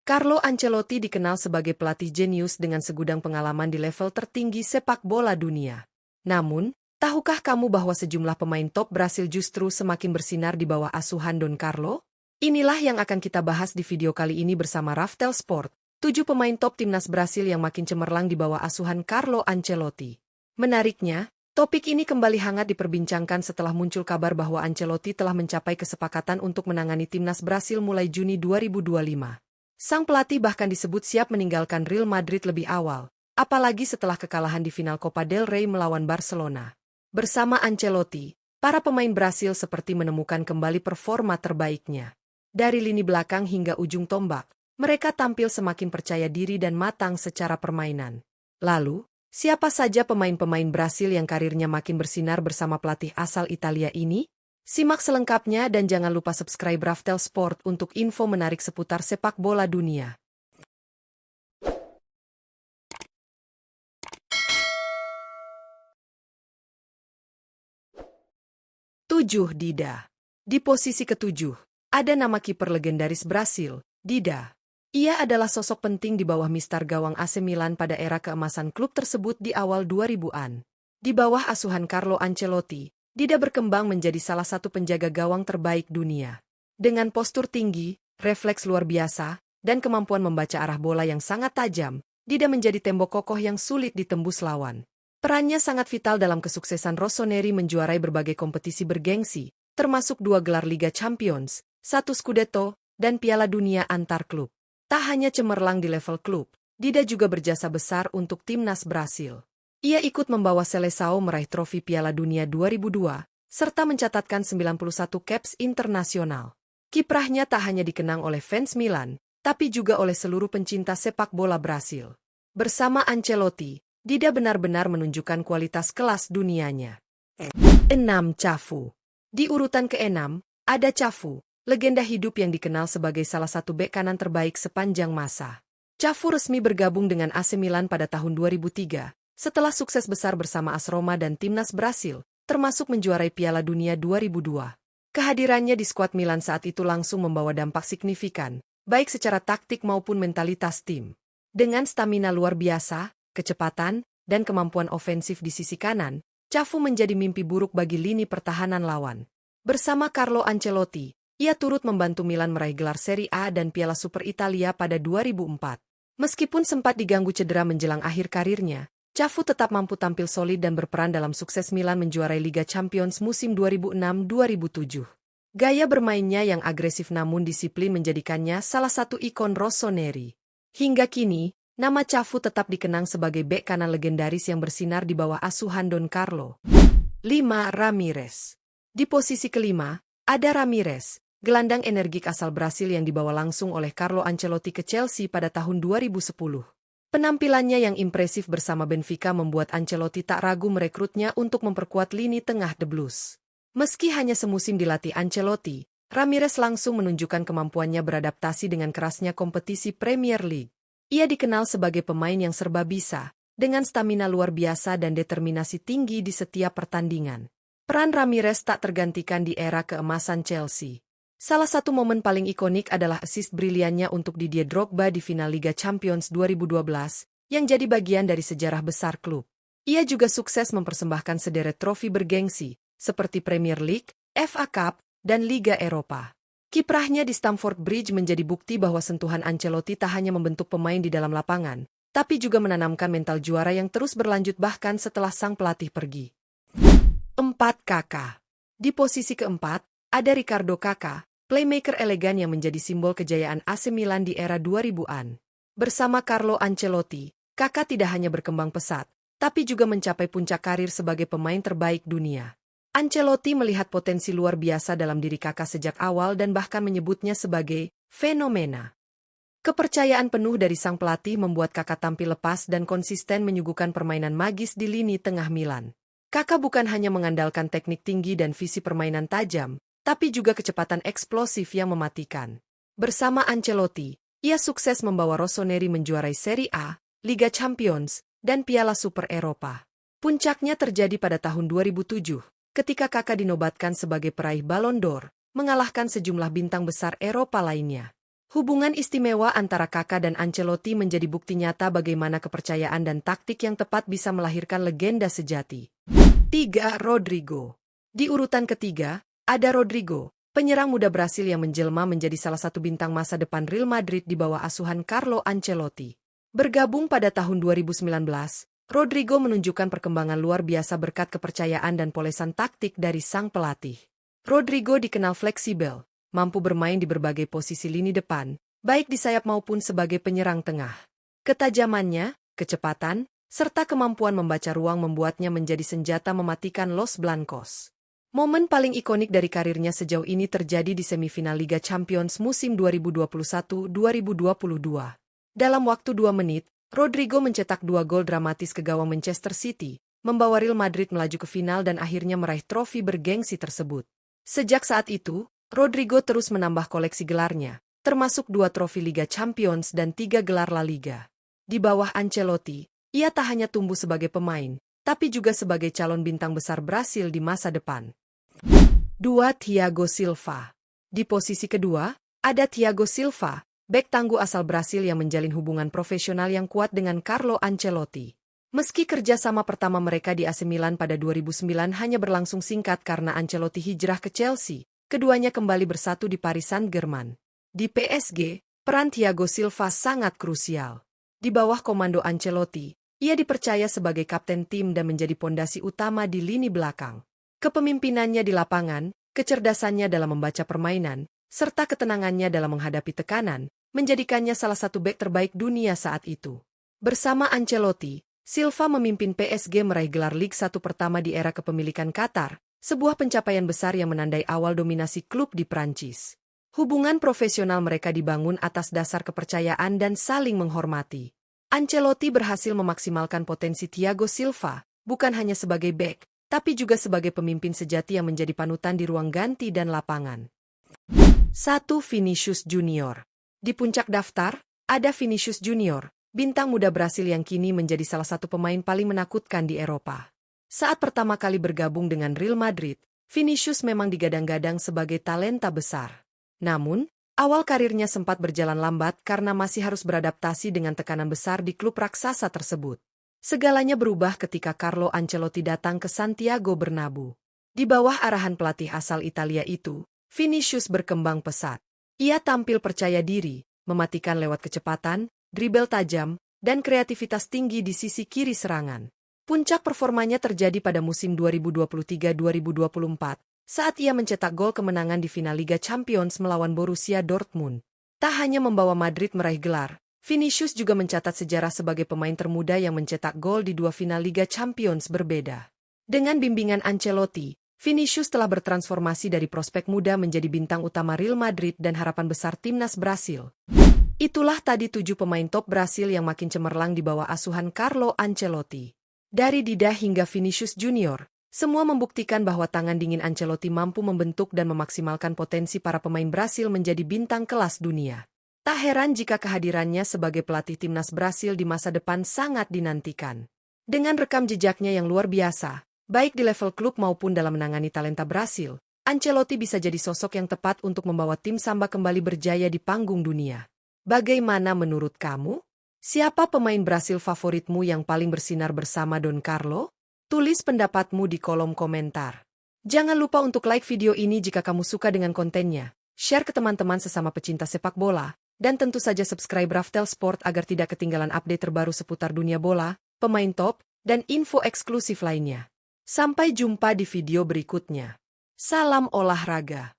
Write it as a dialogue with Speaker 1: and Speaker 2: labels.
Speaker 1: Carlo Ancelotti dikenal sebagai pelatih jenius dengan segudang pengalaman di level tertinggi sepak bola dunia. Namun, tahukah kamu bahwa sejumlah pemain top Brasil justru semakin bersinar di bawah asuhan Don Carlo? Inilah yang akan kita bahas di video kali ini bersama Raftel Sport, 7 pemain top timnas Brasil yang makin cemerlang di bawah asuhan Carlo Ancelotti. Menariknya, topik ini kembali hangat diperbincangkan setelah muncul kabar bahwa Ancelotti telah mencapai kesepakatan untuk menangani timnas Brasil mulai Juni 2025. Sang pelatih bahkan disebut siap meninggalkan Real Madrid lebih awal, apalagi setelah kekalahan di final Copa del Rey melawan Barcelona. Bersama Ancelotti, para pemain Brasil seperti menemukan kembali performa terbaiknya. Dari lini belakang hingga ujung tombak, mereka tampil semakin percaya diri dan matang secara permainan. Lalu, siapa saja pemain-pemain Brasil yang karirnya makin bersinar bersama pelatih asal Italia ini? Simak selengkapnya dan jangan lupa subscribe Raftel Sport untuk info menarik seputar sepak bola dunia. 7. Dida. Di posisi ke-7, ada nama kiper legendaris Brasil, Dida. Ia adalah sosok penting di bawah mistar gawang AC Milan pada era keemasan klub tersebut di awal 2000-an. Di bawah asuhan Carlo Ancelotti, Dida berkembang menjadi salah satu penjaga gawang terbaik dunia. Dengan postur tinggi, refleks luar biasa, dan kemampuan membaca arah bola yang sangat tajam, Dida menjadi tembok kokoh yang sulit ditembus lawan. Perannya sangat vital dalam kesuksesan Rossoneri menjuarai berbagai kompetisi bergengsi, termasuk 2 gelar Liga Champions, 1 Scudetto, dan Piala Dunia antar klub. Tak hanya cemerlang di level klub, Dida juga berjasa besar untuk timnas Brasil. Ia ikut membawa Seleção meraih trofi Piala Dunia 2002, serta mencatatkan 91 caps internasional. Kiprahnya tak hanya dikenang oleh fans Milan, tapi juga oleh seluruh pencinta sepak bola Brasil. Bersama Ancelotti, Dida benar-benar menunjukkan kualitas kelas dunianya. 6. Cafu. Di urutan ke-6, ada Cafu, legenda hidup yang dikenal sebagai salah satu bek kanan terbaik sepanjang masa. Cafu resmi bergabung dengan AC Milan pada tahun 2003, setelah sukses besar bersama AS Roma dan timnas Brasil, termasuk menjuarai Piala Dunia 2002. Kehadirannya di skuad Milan saat itu langsung membawa dampak signifikan, baik secara taktik maupun mentalitas tim. Dengan stamina luar biasa, kecepatan, dan kemampuan ofensif di sisi kanan, Cafu menjadi mimpi buruk bagi lini pertahanan lawan. Bersama Carlo Ancelotti, ia turut membantu Milan meraih gelar Serie A dan Piala Super Italia pada 2004. Meskipun sempat diganggu cedera menjelang akhir karirnya, Cafu tetap mampu tampil solid dan berperan dalam sukses Milan menjuarai Liga Champions musim 2006-2007. Gaya bermainnya yang agresif namun disiplin menjadikannya salah satu ikon Rossoneri. Hingga kini, nama Cafu tetap dikenang sebagai bek kanan legendaris yang bersinar di bawah asuhan Don Carlo. 5. Ramirez. Di posisi ke-5, ada Ramirez, gelandang energik asal Brasil yang dibawa langsung oleh Carlo Ancelotti ke Chelsea pada tahun 2010. Penampilannya yang impresif bersama Benfica membuat Ancelotti tak ragu merekrutnya untuk memperkuat lini tengah The Blues. Meski hanya semusim dilatih Ancelotti, Ramirez langsung menunjukkan kemampuannya beradaptasi dengan kerasnya kompetisi Premier League. Ia dikenal sebagai pemain yang serba bisa, dengan stamina luar biasa dan determinasi tinggi di setiap pertandingan. Peran Ramirez tak tergantikan di era keemasan Chelsea. Salah satu momen paling ikonik adalah assist briliannya untuk Didier Drogba di final Liga Champions 2012, yang jadi bagian dari sejarah besar klub. Ia juga sukses mempersembahkan sederet trofi bergengsi, seperti Premier League, FA Cup, dan Liga Eropa. Kiprahnya di Stamford Bridge menjadi bukti bahwa sentuhan Ancelotti tak hanya membentuk pemain di dalam lapangan, tapi juga menanamkan mental juara yang terus berlanjut bahkan setelah sang pelatih pergi. 4. Kaká. Di posisi keempat, ada Ricardo Kaká, playmaker elegan yang menjadi simbol kejayaan AC Milan di era 2000-an. Bersama Carlo Ancelotti, Kaká tidak hanya berkembang pesat, tapi juga mencapai puncak karir sebagai pemain terbaik dunia. Ancelotti melihat potensi luar biasa dalam diri Kaká sejak awal dan bahkan menyebutnya sebagai fenomena. Kepercayaan penuh dari sang pelatih membuat Kaká tampil lepas dan konsisten menyuguhkan permainan magis di lini tengah Milan. Kaká bukan hanya mengandalkan teknik tinggi dan visi permainan tajam, tapi juga kecepatan eksplosif yang mematikan. Bersama Ancelotti, ia sukses membawa Rossoneri menjuarai Serie A, Liga Champions, dan Piala Super Eropa. Puncaknya terjadi pada tahun 2007, ketika Kaká dinobatkan sebagai peraih Ballon d'Or, mengalahkan sejumlah bintang besar Eropa lainnya. Hubungan istimewa antara Kakak dan Ancelotti menjadi bukti nyata bagaimana kepercayaan dan taktik yang tepat bisa melahirkan legenda sejati. 3. Rodrigo. Di urutan ketiga, ada Rodrigo, penyerang muda Brasil yang menjelma menjadi salah satu bintang masa depan Real Madrid di bawah asuhan Carlo Ancelotti. Bergabung pada tahun 2019, Rodrigo menunjukkan perkembangan luar biasa berkat kepercayaan dan polesan taktik dari sang pelatih. Rodrigo dikenal fleksibel, mampu bermain di berbagai posisi lini depan, baik di sayap maupun sebagai penyerang tengah. Ketajamannya, kecepatan, serta kemampuan membaca ruang membuatnya menjadi senjata mematikan Los Blancos. Momen paling ikonik dari karirnya sejauh ini terjadi di semifinal Liga Champions musim 2021-2022. Dalam waktu 2 menit, Rodrigo mencetak 2 gol dramatis ke gawang Manchester City, membawa Real Madrid melaju ke final dan akhirnya meraih trofi bergengsi tersebut. Sejak saat itu, Rodrigo terus menambah koleksi gelarnya, termasuk 2 trofi Liga Champions dan 3 gelar La Liga. Di bawah Ancelotti, ia tak hanya tumbuh sebagai pemain, tapi juga sebagai calon bintang besar Brasil di masa depan. 2. Thiago Silva. Di posisi kedua, ada Thiago Silva, bek tangguh asal Brasil yang menjalin hubungan profesional yang kuat dengan Carlo Ancelotti. Meski kerjasama pertama mereka di AC Milan pada 2009 hanya berlangsung singkat karena Ancelotti hijrah ke Chelsea, keduanya kembali bersatu di Paris Saint-Germain. Di PSG, peran Thiago Silva sangat krusial. Di bawah komando Ancelotti, ia dipercaya sebagai kapten tim dan menjadi pondasi utama di lini belakang. Kepemimpinannya di lapangan, kecerdasannya dalam membaca permainan, serta ketenangannya dalam menghadapi tekanan, menjadikannya salah satu bek terbaik dunia saat itu. Bersama Ancelotti, Silva memimpin PSG meraih gelar Ligue 1 pertama di era kepemilikan Qatar, sebuah pencapaian besar yang menandai awal dominasi klub di Prancis. Hubungan profesional mereka dibangun atas dasar kepercayaan dan saling menghormati. Ancelotti berhasil memaksimalkan potensi Thiago Silva, bukan hanya sebagai bek, tapi juga sebagai pemimpin sejati yang menjadi panutan di ruang ganti dan lapangan. 1. Vinicius Junior. Di puncak daftar, ada Vinicius Junior, bintang muda Brasil yang kini menjadi salah satu pemain paling menakutkan di Eropa. Saat pertama kali bergabung dengan Real Madrid, Vinicius memang digadang-gadang sebagai talenta besar. Namun, awal karirnya sempat berjalan lambat karena masih harus beradaptasi dengan tekanan besar di klub raksasa tersebut. Segalanya berubah ketika Carlo Ancelotti datang ke Santiago Bernabeu. Di bawah arahan pelatih asal Italia itu, Vinicius berkembang pesat. Ia tampil percaya diri, mematikan lewat kecepatan, dribel tajam, dan kreativitas tinggi di sisi kiri serangan. Puncak performanya terjadi pada musim 2023-2024, saat ia mencetak gol kemenangan di final Liga Champions melawan Borussia Dortmund. Tak hanya membawa Madrid meraih gelar, Vinicius juga mencatat sejarah sebagai pemain termuda yang mencetak gol di 2 final Liga Champions berbeda. Dengan bimbingan Ancelotti, Vinicius telah bertransformasi dari prospek muda menjadi bintang utama Real Madrid dan harapan besar timnas Brasil. Itulah tadi 7 pemain top Brasil yang makin cemerlang di bawah asuhan Carlo Ancelotti. Dari Dida hingga Vinicius Junior, semua membuktikan bahwa tangan dingin Ancelotti mampu membentuk dan memaksimalkan potensi para pemain Brasil menjadi bintang kelas dunia. Tak heran jika kehadirannya sebagai pelatih timnas Brasil di masa depan sangat dinantikan. Dengan rekam jejaknya yang luar biasa, baik di level klub maupun dalam menangani talenta Brasil, Ancelotti bisa jadi sosok yang tepat untuk membawa tim Samba kembali berjaya di panggung dunia. Bagaimana menurut kamu? Siapa pemain Brasil favoritmu yang paling bersinar bersama Don Carlo? Tulis pendapatmu di kolom komentar. Jangan lupa untuk like video ini jika kamu suka dengan kontennya, share ke teman-teman sesama pecinta sepak bola, dan tentu saja subscribe Raftel Sport agar tidak ketinggalan update terbaru seputar dunia bola, pemain top, dan info eksklusif lainnya. Sampai jumpa di video berikutnya. Salam olahraga.